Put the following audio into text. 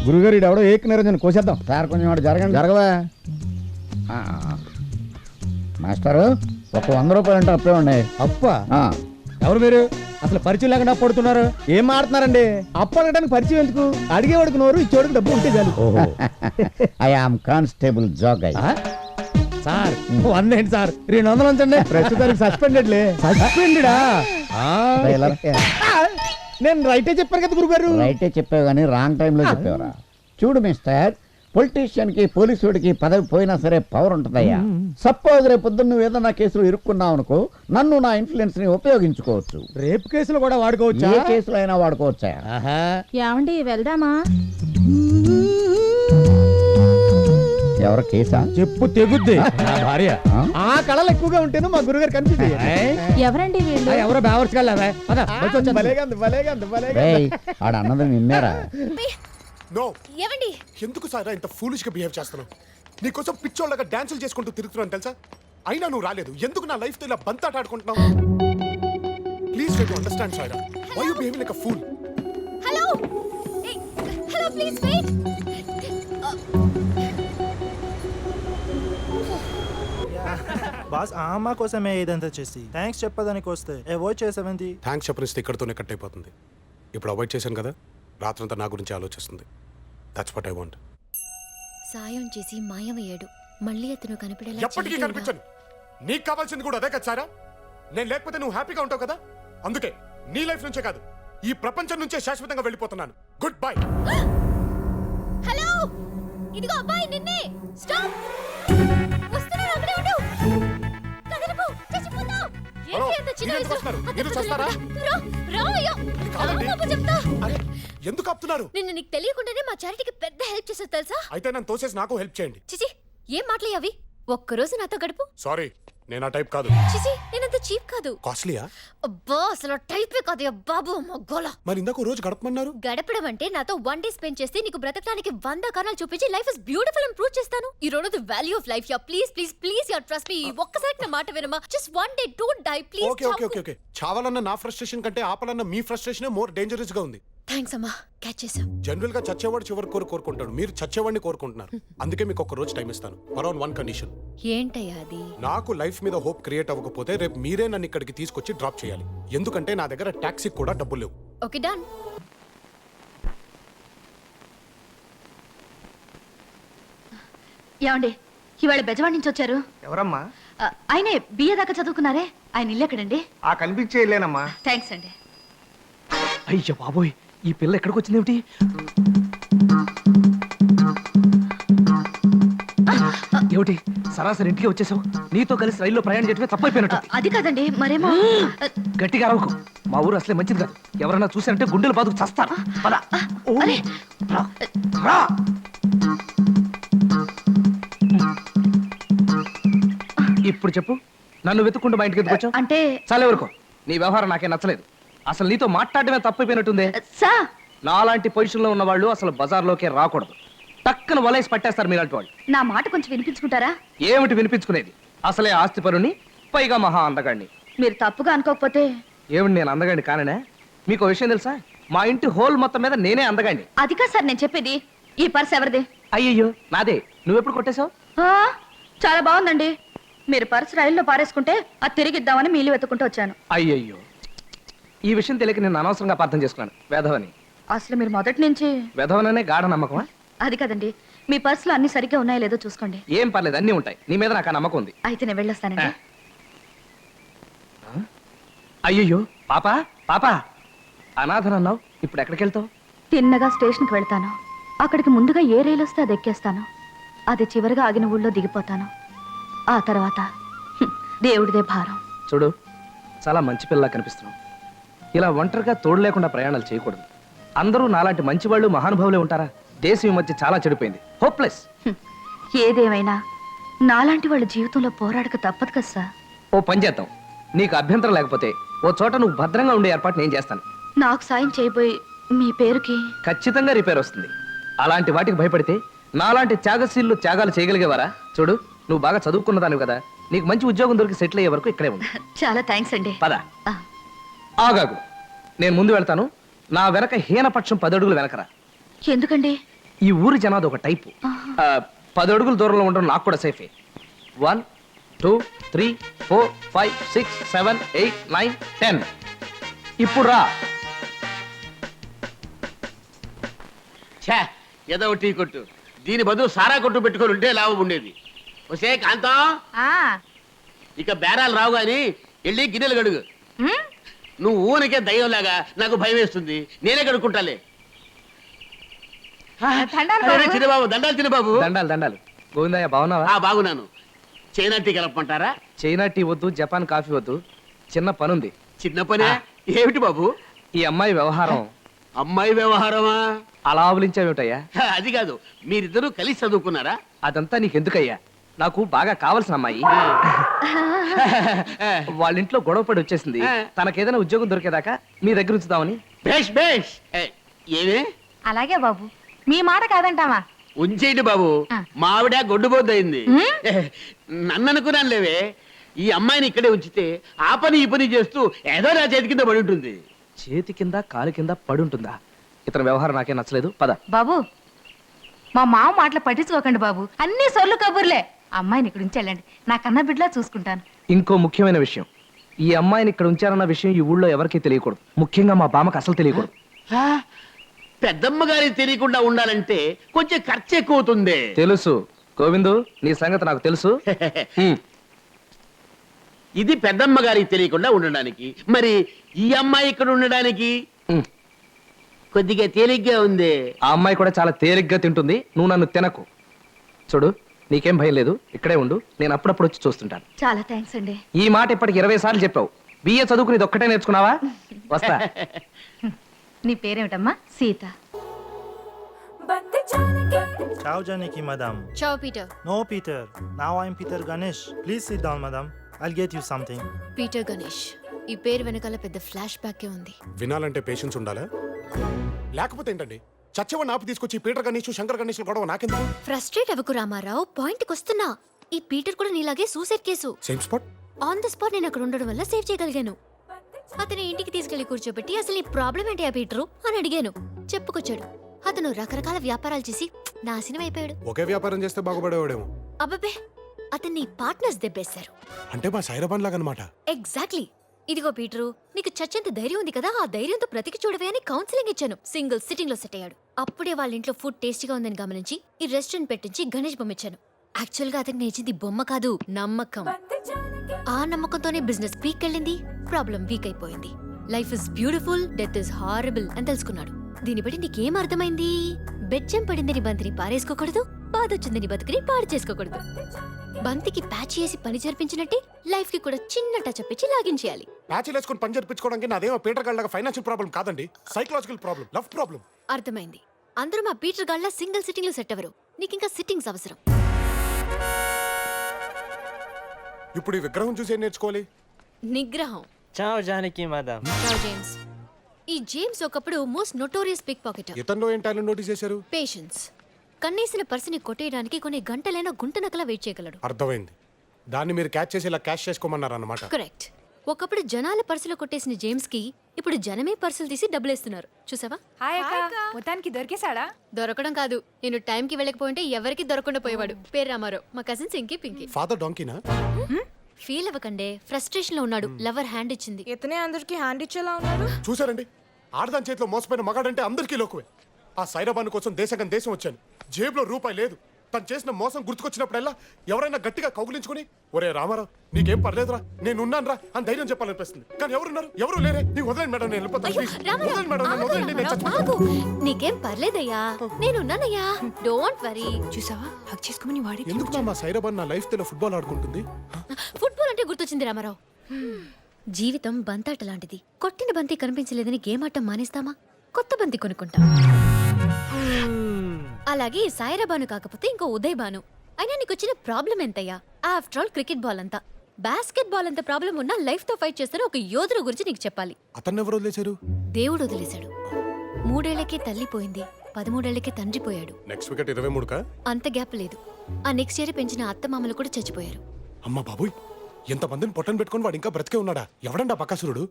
గురుగారు ఎవడో ఏక నిరంజన్ కోసేద్దాం. సార్ కొంచెం వాడు జరగండి. జరగవా మాస్టారు, ఒక 100 రూపాయలు అంటే అప్పే ఉన్నాయి. అప్ప ఎవరు మీరు? అసలు పరిచయం లేకుండా పడుతున్నారు. ఏం మాడుతున్నారండి? అప్పు అడగడానికి పరిచయం ఎందుకు? అడిగేవాడికి నోరు, ఇచ్చేవాడికి డబ్బు ఉంటే చాలు. I am constable Jogayya. Sir 100 ఏంటి సార్? 200 ఉంచండి. ప్రస్తుతానికి సస్పెండెడ్లే. సస్పెండెడా? నేను రైటే చెప్పాను కదా గురుగారు. రైటే చెప్పావు కానీ రాంగ్ టైంలో చెప్పావురా. చూడు మిస్టర్, పొలిటీషియన్ కి పోలీసుడికి పదవి పోయినా సరే పవర్ ఉంటుందయ్యా. సపోజ్ రేపు పొద్దున్న నువ్వు ఏదన్నా కేసులో ఇరుక్కున్నావు అనుకో, నన్ను నా ఇన్ఫ్లుయెన్స్ ని ఉపయోగించుకోవచ్చు. రేపు కేసులో కూడా వాడుకోవచ్చు. ఏ కేసులో అయినా వాడుకోవచ్చా? ఏమండి వెళ్దామా? ఎవరు కేసా? చెప్పు తెగుద్ది. భార్య ఆ కళలు ఎక్కువగా ఉంటేనే మా గురుగారు కనిపిస్తుంది. ఎవరండి వీళ్ళు? ఎవరో బేవర్స్ కళ్ళ ఆడ అన్నది నిన్నేరా? నో. ఏవండి? ఎందుకు సారా ఇంత ఫూలిష్ గా బిహేవ్ చేస్తున్నావు? నీకోసం పిచ్చోళ్ళగా డాన్సులు చేసుకుంటూ తిరుగుతున్నాను తెలుసా? అయినా నువ్వు రాలేదు. ఎందుకు నా లైఫ్ తో ఇలా బంతాట ఆడుకుంటున్నావు? Please try to understand Sara. Why you behaving like a fool? Hello hello, please wait. Boss ఆ అమ్మ కోసమే ఇదంతా చేసి థ్యాంక్స్ చెప్పదానికి వస్తే అవాయిడ్ చేసావేంటి? థ్యాంక్స్ చెప్పనిస్తే ఇక్కడతోనే కట్ అయిపోతుంది. ఇప్పుడు అవాయిడ్ చేశాను కదా, రాత్రంతా నా గురించి ఆలోచిస్తుంది. That's what I want. సాయం చేసి మాయమయ్యాడు. మళ్ళీ అతను కనిపించేలా ఎప్పటికీ కనిపించను. నీకు కావాల్సింది కూడా అదే కదా సారా? నేను లేకపోతే నువ్వు హ్యాపీగా ఉంటావు కదా. అందుకే నీ లైఫ్ నుంచే కాదు, ఈ ప్రపంచం నుంచే శాశ్వతంగా వెళ్ళిపోతున్నాను. Good bye. హలో, ఇదిగో అబ్బాయి, నిన్నే. స్టాప్. వస్తున్నాను, అక్కడే ఉండు. కదలకు, చచ్చిపోతావు. హలో, ఏంటి అంత చిన్న మీరు ఎందుకు వయసు? వస్తున్నారు? మీరు చూస్తారా? రా అయ్యో. కాదండి. రామప్ప చెప్తా. అరే ఎందుకు ఆపుతున్నారు? నిన్ను నీకు తెలియకుండానే మా చారిటీకి పెద్ద హెల్ప్ చేసావు తెలుసా? అయితే నన్ను తోసేసి నాకు హెల్ప్ చేయండి. చిచి, ఏం మాటలే అవి? ఒక్కరోజు నాతో గడుపు. సారీ, నేను ఆ టైప్ కాదు. చిచి, నేనంత చీప్ కాదు. కాస్ట్లీయా? అబ్బా, అసలు టైపే కాదు బాబు, మొగ్గోల. మరి ఇందాక రోజు గడపమన్నారు. గడపడం అంటే నాతో 1 డే స్పెండ్ చేస్తే నీకు బ్రతకడానికి 100 కారణాలు చూపించి లైఫ్ ఇస్ బ్యూటిఫుల్ అని ప్రూవ్ చేస్తాను. You don't know the value of life. Ya please please please ya trust me. ఒక్కసారి నా మాట వినమా. Just 1 day, don't die please. Okay okay okay okay. చావాలన్న నా ఫ్రస్ట్రేషన్ కంటే ఆపాలన్న మీ ఫ్రస్ట్రేషనే మోర్ డేంజరస్ గా ఉంది. థాంక్స్ అమ్మా, క్యాచ్ చేసాం. జనరల్ గా చచ్చేవాడు చివరి కోరుకుంటాడు. మీరు చచ్చేవాడిని కోరుకుంటున్నారు. అందుకే మీకు ఒక రోజు టైం ఇస్తాను. Around 1 condition. ఏంటయ్యా అది? నాకు లైఫ్ మీద హోప్ క్రియేట్ అవ్వకపోతే రేపు మీరే నన్ను ఇక్కడికి తీసుకొచ్చి డ్రాప్ చేయాలి. ఎందుకంటే నా దగ్గర టాక్సీకి కూడా డబ్బులు లేవు. Okay, done. ఏమండి, ఇవాళ బెజవాడి నుంచి వచ్చారు? ఎవరమ్మా? ఆయనే బిఏ దాకా చదువుకున్నారే, ఆయన ఇల్లు ఎక్కడండి? ఆ కనిపించేయలేనమ్మా. థ్యాంక్స్ అండి. అయ్యో బాబోయ్, ఈ పిల్ల ఎక్కడికి వచ్చిందేమిటి? ఏమిటి సరాసరి ఇంటికి వచ్చేసావు? నీతో కలిసి రైల్లో ప్రయాణం చేయటమే తప్పైపోయినట్టు. అది కాదండి, మరేమో. గట్టిగా అరవకు, మా ఊరు అసలే మంచిది కాదు. ఎవరన్నా చూసారంటే గుండెలు బాదుకు చస్తారు. పద. ఓ, అరే. రా, రా. ఇప్పుడు చెప్పు, నన్ను వెతుక్కుంటూ మా ఇంటికి ఎందుకు వచ్చావు? అంటే చాలా వరకు నీ వ్యవహారం నాకే నచ్చలేదు. అసలు నీతో మాట్లాడటమే తప్పైపోయినట్టుందే. సార్, నాలాంటి పొజిషన్ లో ఉన్న వాళ్ళు అసలు బజార్లోకే రాకూడదు. టక్కున వలేసి పట్టేస్తారు మీలాంటి వాళ్ళు. నా మాట కొంచెం వినిపించుకుంటారా? ఏమిటి వినిపించుకునేది? అసలే ఆస్తిపరుని, పైగా మహా అందగాడిని. మీరు తప్పుగా అనుకోకపోతే. ఏమిటి, నేను అందగాడిని కాననే? మీకు విషయం తెలుసా? మా ఇంటి హోల్ మొత్తం మీద నేనే అందగాడిని. అది కాదు సార్ నేను చెప్పేది. ఈ పర్స్ ఎవరిది? అయ్యయ్యో, నాదే. నువ్వెప్పుడు కొట్టేశావు? ఆ, చాలా బాగుందండి. మీరు పర్స్ రైల్లో పారేసుకుంటే అది తిరిగిద్దామని మీలు వెతుకుంటూ వచ్చాను. అయ్యయ్యో, ఈ విషయం తెలియక నేను అనవసరంగా అపార్థం చేసుకున్నాను. వెధవని. అసలు మీరు మొదటి నుంచి. వెధవననే గాఢ నమ్మకమా? అది కదండి, మీ పర్సులో అన్ని సరిగ్గా ఉన్నాయో లేదో చూసుకోండి. ఏం పర్లేదు, అన్నీ ఉంటాయి. నీ మీద నాకు ఆ నమ్మకం ఉంది. అయితే నేను వెళ్ళొస్తానండి. అయ్యయ్యో, పాపా పాపా, అనాథనన్నావు, ఇప్పుడు ఎక్కడికి వెళ్తావు? తిన్నగా స్టేషన్కి వెళ్తాను. అక్కడికి ముందుగా ఏ రైలు వస్తే అది ఎక్కేస్తాను. అది చివరిగా ఆగిన ఊళ్ళో దిగిపోతాను. ఆ తర్వాత దేవుడిదే భారం. చూడు, చాలా మంచి పిల్లలా కనిపిస్తున్నావు. ఇలా ఒంటరిగా తోడు లేకుండా ప్రయాణాలు చేయకూడదు. అందరూ నాలాంటి మంచి వాళ్ళు, మహానుభావులే ఉంటారా? దేశం ఈ మధ్య చాలా చెడిపోయింది. హోప్లెస్. ఏదేమైనా నాలాంటి వాళ్ళ జీవితంలో పోరాడక తప్పదు కదా సార్. ఓ పని చేద్దాం, నీకు అభ్యంతరం లేకపోతే ఓ చోట నువ్వు భద్రంగా ఉండే ఏర్పాటు నేను చేస్తాను. నాకు సాయం చేయబోయి మీ పేరుకి ఖచ్చితంగా రిపేర్ వస్తుంది. అలాంటి వాటికి భయపడితే నాలాంటి త్యాగశీలు త్యాగాలు చేయగలిగేవారా? చూడు, నువ్వు బాగా చదువుకున్నదానివి కదా, నీకు మంచి ఉద్యోగం దొరికి సెటిల్ అయ్యే వరకు ఇక్కడే ఉంది. చాలా థ్యాంక్స్ అండి. పద. ఆగాగు, నేను ముందు వెళ్తాను. నా వెనక హీనపక్షం 10 అడుగులు వెనకరా. ఎందుకండి? ఈ ఊరి జనాది ఒక టైపు 10 అడుగుల దూరంలో ఉండడం నాకు కూడా సేఫే 1 2 3 4 5 6 7 8 9 10 ఇప్పుడు రా. ఛే ఏదో టీ కొట్టు దీని బదులు సారా కొట్టు పెట్టుకొని ఉంటే లాభం ఉండేది. ఒసే కాంతం ఇక బేరాలు రావు గాని వెళ్ళి గిన్నెలు గడుగు. నువ్వు ఊనకే దయ్యంలాగా నాకు భయం వేస్తుంది. నేనే కడుక్కుంటాలే. అరే చిన్నబాబు దండాలు చిన్నబాబు. దండాలు దండాలు. గోవిందయ్య బాగున్నావా? బాగున్నాను. చైనా టీ కలపమంటారా? చైనా టీ వద్దు, జపాన్ కాఫీ వద్దు, చిన్న పనుంది. చిన్న పనే ఏమిటి బాబు? ఈ అమ్మాయి వ్యవహారం. అమ్మాయి వ్యవహారమా? అలా ఆవులించావేమిటయ్యా? అది కాదు, మీరిద్దరూ కలిసి చదువుకున్నారా? అదంతా నీకెందుకయ్యా? నాకు బాగా కావాల్సిన అమ్మాయి. వాళ్ళ ఇంట్లో గొడవపడి వచ్చేసింది. తనకేదైనా ఉద్యోగం దొరికేదాకా మీ దగ్గర ఉంచుదామని. బేష్ బేష్. ఏమే అలాగే బాబు, మీ మాట కాదంటావా? ఉంచేయండి బాబు. మావిడ గొడ్డుబోద్దయింది. నన్ను అనుకున్నాను లేవే. ఈ అమ్మాయిని ఇక్కడే ఉంచితే ఆ పని ఈ పని చేస్తూ ఏదో నా చేతి కింద పడి ఉంటుంది. చేతి కింద కాలు కింద పడుంటుందా? ఇతని వ్యవహారం నాకే నచ్చలేదు. పద. బాబు, మా మామ మాటలు పట్టించుకోకండి బాబు, అన్ని సొల్లు కబుర్లే. అమ్మాయిని ఇక్కడ ఉంచి వెళ్ళండి, నా కన్న బిడ్డలా చూసుకుంటాను. ఇంకో ముఖ్యమైన విషయం, ఈ అమ్మాయిని ఇక్కడ ఉంచారన్న విషయం ఈ ఊళ్ళో ఎవరికీ తెలియకూడదు. ముఖ్యంగా మా బామ్మకు అసలు తెలియకూడదు. పెద్దమ్మ గారికి తెలియకుండా ఉండాలంటే కొంచెం ఖర్చు ఎక్కువ అవుతుంది. తెలుసు గోవిందు, నీ సంగతి నాకు తెలుసు. ఇది పెద్దమ్మ గారికి తెలియకుండా ఉండడానికి. మరి ఈ అమ్మాయి ఇక్కడ ఉండడానికి ఉమ్. కొద్దిగా తేలిగ్గా ఉంది. ఆ అమ్మాయి కూడా చాలా తేలిగ్గా తింటుంది. నువ్వు నన్ను తినకు. చూడు, నీకేం భయం లేదు, ఇక్కడే ఉండు. నేను అప్పుడప్పుడు వచ్చి చూస్తుంటాను. చాలా థ్యాంక్స్ అండి. ఈ మాట ఇప్పటికి 20 సార్లు చెప్పావు. బిఏ చదువుకుని ఇది ఒక్కటే నేర్చుకున్నావా? వస్తా. నీ పేరేమిటమ్మా? Sita. Ciao, Janaki, madam. Chow Peter. No, Peter. Now I'm Peter Ganesh. Please sit down, madam. I'll get you something. Peter Ganesh. ఈ పేరు వెనకాల పెద్ద ఫ్లాష్ బ్యాకే ఉంది. వినాలంటే పేషెన్స్ ఉండాలా? లేకపోతే ఏంటండి, చచ్చవని ఆపి తీసుకొచ్చి పీటర్ గణేష్ శంకర్ గణేష్ గొడవ నాకెందుకు? ఫ్రస్ట్రేట్ అవ్వకు రామారావు, పాయింట్కి వస్తున్నా. ఈ పీటర్ కూడా నీలాగే suicide case. Same spot. On the spot నేను అక్కడ ఉండడం వల్ల సేవ్ చేయగలిగాను. అతని ఇంటికి తీసుకెళ్లి కూర్చోబెట్టి అసలు నీ ప్రాబ్లం ఏంటి ఆ పీటరు అని అడిగాను. చెప్పుకొచ్చాడు. అతను రకరకాల వ్యాపారాలు చేసి నాశనం అయిపోయాడు. ఒకే వ్యాపారం చేస్తే బాగుపడేవాడేమో. అబ్బబ్బే, అతన్ని పార్ట్నర్స్ దెబ్బేశారు. అంటే మా సైరబాన్ లాగా అనమాట. ఎగ్జాక్ట్లీ. ఇదిగో పీటరు, నీకు చచ్చేంత ధైర్యం ఉంది కదా, ఆ ధైర్యంతో బ్రతికి చూడవే అని కౌన్సిలింగ్ ఇచ్చాను. సింగిల్ సిట్టింగ్ లో సెట్ అయ్యాడు. అప్పుడే వాళ్ళ ఇంట్లో ఫుడ్ టేస్టీగా ఉందని గమనించి ఈ రెస్టారెంట్ పెట్టించి గణేష్ బొమ్మ ఇచ్చాను. యాక్చువల్ గా అతనికి నేర్చింది బొమ్మ కాదు, నమ్మకం. ఆ నమ్మకంతోనే బిజినెస్ పీక్ వెళ్ళింది, ప్రాబ్లం వీక్ అయిపోయింది. Life is beautiful, death is horrible అని తెలుసుకున్నాడు. దీన్ని బట్టి నీకేం అర్థమైంది? బెచ్చం పడిందని బంతిని పారేసుకోకూడదు, బాధొచ్చిందని బతుకుని పాడు చేసుకోకూడదు. బంతికి ప్యాచ్ చేసి పని జరిపించినట్టే లైఫ్ కి కూడా చిన్న టచ్ ఇచ్చి లాగించేయాలి. ప్యాచ్ వేసుకొని పని జరిపించుకోవడానికి నాదేమో పీటర్ గాళ్ళగా ఫైనాన్షియల్ ప్రాబ్లం కాదండి, సైకలాజికల్ ప్రాబ్లం, లవ్ ప్రాబ్లం. అర్థమైంది. అందరూ మా పీటర్ గాళ్ళ సింగిల్ సిట్టింగ్ లో సెట్ అవ్వరు. నీకింకా సిట్టింగ్స్ అవసరం. ఇప్పుడు ఈ విగ్రహం చూసి ఏం నేర్చుకోవాలి? నిగ్రహం. Ciao, Janaki, madam. చావ్ జేమ్స్. ఈ జేమ్స్ ఒకప్పుడు మోస్ట్ నోటోరియస్ పిక్ పాకెటర్. ఇతనిలో ఏం టాలెంట్ నోటీస్ చేశారు? పేషెన్స్. కన్నేసిన పర్సుని కొట్టేయడానికి కొన్ని గంటలైనా గుంట నకలా వెయిట్ చేయగలడు. అర్థమైంది. దాన్ని మీరు క్యాచ్ చేసి ఇలా క్యాష్ చేసుకోమన్నారు అన్నమాట. కరెక్ట్. ఒకప్పుడు జనాల పర్సులో కొట్టేసిన జేమ్స్ కి ఇప్పుడు జనమే పర్సులు తీసి డబ్బులేస్తున్నారు. చూసావా? హాయ్ అక్క, మొత్తానికి దొరికేశాడా? దొరకడం కాదు, నేను టైంకి వెళ్ళకపోయింటే ఎవరికి దొరకకుండా పోయేవాడు. పేరు రామారావు. మా కజిన్స్ ఇంకి పింకి. ఫాదర్ డాంకీనా? ఫీల్ అవ్వకండే, ఫ్రస్ట్రేషన్ లో ఉన్నాడు. లవర్ హ్యాండ్ ఇచ్చింది. ఇతనే అందరికి హ్యాండ్ ఇచ్చేలా ఉన్నాడు. చూసారండి, ఆడదాని చేతిలో మోసపోయిన మగాడంటే అందరికీ లోకువే. ఆ సైరాబాన్ కోసం దేశం దేశం వచ్చాను. జేబులో రూపాయి లేదు. తను చేసిన మోసం గుర్తుకొచ్చినప్పుడల్లా ఎవరైనా గట్టిగా కౌగులించుకుని, ఒరే రామారావు నీకేం పర్లేదురా, నేనున్నాను రా అని ధైర్యం చెప్పాలనిపిస్తుంది. కానీ ఎవరున్నారు? ఎవరు లేరే. నీకు వదలండి మేడం, నేను వెళ్ళిపోతాను. అయ్యో, ప్లీజ్ రామారావు, వదలండి మేడం, నన్ను వదలండి, నేను రామారావు, చచ్చిపోతాను. ఆగు. నీకేం పర్లేదయ్యా, నేనున్నానయ్యా. Don't worry. చూసావా, హక్ చేసుకోమని వాడి. ఎందుకు మా సైరాబాన్ నా లైఫ్ లో ఫుట్బాల్ ఆడుకుంటుంది? ఫుట్బాల్ అంటే గుర్తొచ్చింది రామారావు. జీవితం బంతాట లాంటిది. కొట్టిన బంతి కనిపించలేదని గేమ్ ఆటం మానేస్తామా? కొత్త బంతి కొనుక్కుంటాం. అలాగే సాయిరాబాను కాకపోతే ఇంకో ఉదయ్ బాను. అయినా నీకు వచ్చిన ప్రాబ్లం ఎంతయ్యా? ఆఫ్టర్ ఆల్ క్రికెట్ బాల్ అంతా, బాస్కెట్ బాల్ అంత ప్రాబ్లం ఉన్నా లైఫ్ తో ఫైట్ చేస్తున్న ఒక యోధుల గురించి నీకు చెప్పాలి. అతన్ని ఎవరు వదిలేశారు? దేవుడు వదిలేశాడు. 3 ఏళ్లకే తల్లి పోయింది, 13 ఏళ్లకే తండ్రి పోయాడు. నెక్స్ట్ వికెట్ 23కా? అంత గ్యాప్ లేదు. ఆ నెక్స్ట్ ఇయర్ పెంచిన అత్తమామలు కూడా చచ్చిపోయారు. అమ్మ బాబుయ్, ఎంతమందిని పొట్టను పెట్టుకొని వాడు ఇంకా బ్రతికే ఉన్నాడా? ఎవడండా బకాసురుడు?